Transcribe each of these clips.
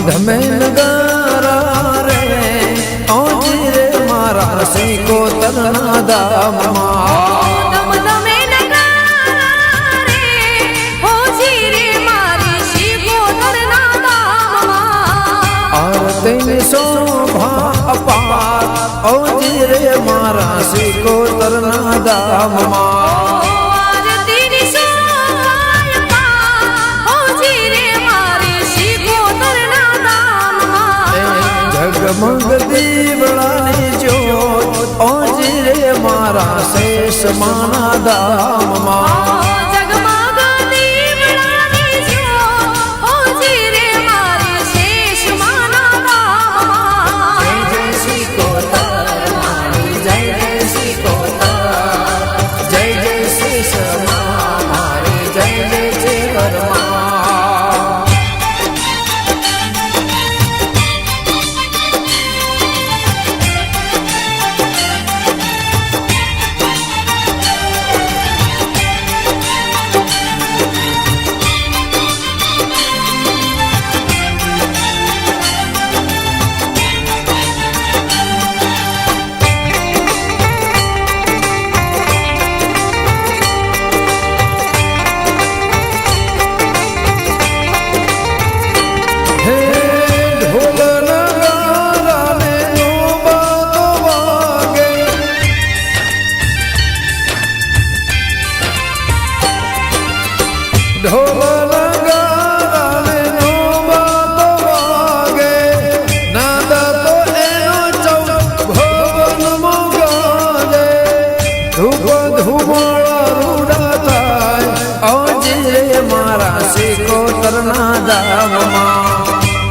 ધમે નગારા રે ઓજી રે મારા સિકો તરના દામમાં ધમે નગારા રે ઓજી રે મારી સિકો તરના દામમાં આરતી શોભા અપાર ઓજી રે મારા સિકો તરના દામમાં જગમગ દીવડાની જ્યોત ઓજી રે મારા શેષ માના દામમાં જગમગ દીવડાની જ્યોત ઓજી રે મારી શેષ માના દામમાં જય જય શ્રી કોતર મારી જય જય શ્રી કોતર જય જય શેષ મારી જય જય ચેવરમાં ઢોલ નગારાને નો બાતો વાગે નાદા તો એનો ચૌ ભવન મોગાજે ધૂપ ધુમાળા રૂડા થાય ઓજી રે મારા સિકોતરના દામમાં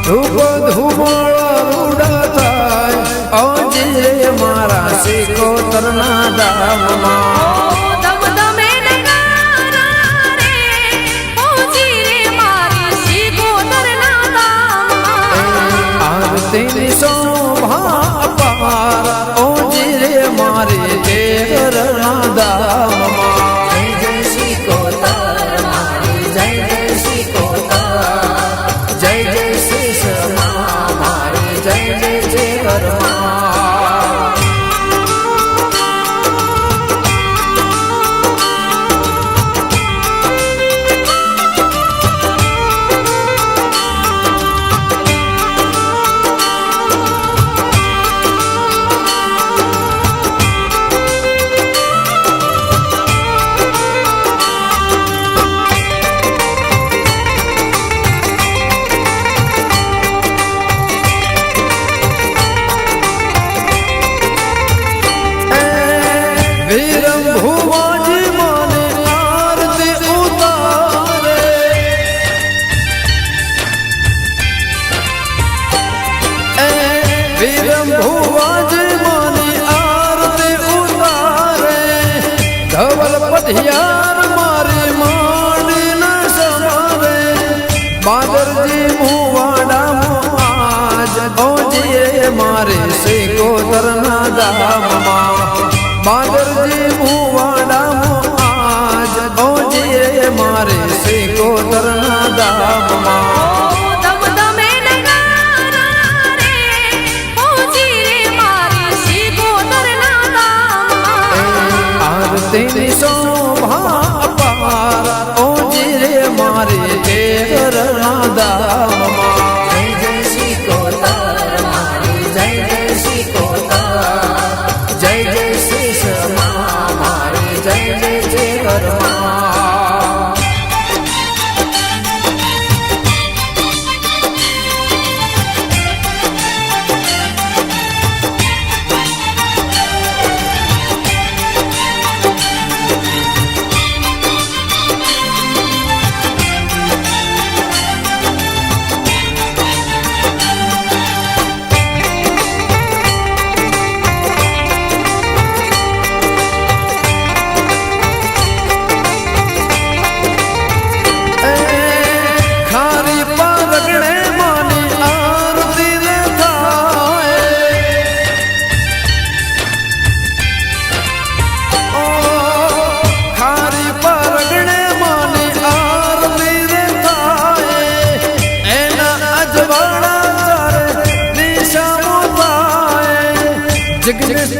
ધૂપ ધુમાળા રૂડા થાય ઓજી રે મારા સિકોતરના દામમાં તેની શોભા અપાર ઓજી રે મારી દેવરના દામમાં જય જય શ્રી કોતર મારી જય જય શ્રી કોતર જય જય શેષ મારી જય જય ચેવરમાં વીરમ ભુવાજી માને આરતી ઉતારે વીરમ ભુવાજી માની આરતી ઉતારે ધવલ પઢિયાર મારી માડી ન સવારે બાદરજી મુવાડા આજ ઓજી રે મારે સિકોતરના દામમાં બાદરજી મુવાડા આજ ઓજી રે મારે સિકોતરના દામમાં ધમે નગારા રે ઓજી રે મારી સિકોતરના ભક્તિની શોભા અપાર ઓજી રે મારે ઘેરના ધામમાં જય જય શ્રી કોતર મારી જય જય શ્રી કોતર જય જય શેષ મારી જય જય ચેહરમાં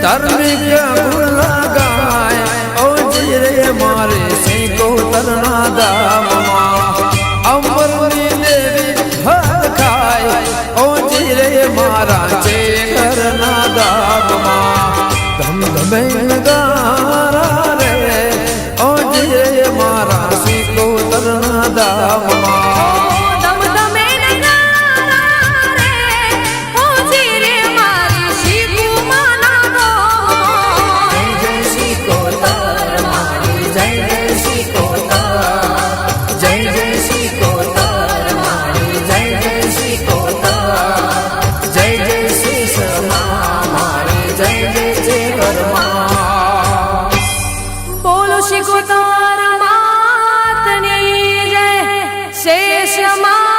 धार्मिक गुण गाय ओजी रे मारे श्री कोतરના ધામમાં અમરની દેવી ભત ખાય ઓજી રે મારા ચેહરના ધામમાં ધમધમે નગારા રે ઓજી રે મારા શ્રી કોતરના ધામમાં બોલો શ્રી કોતર માતની જય શેષ મા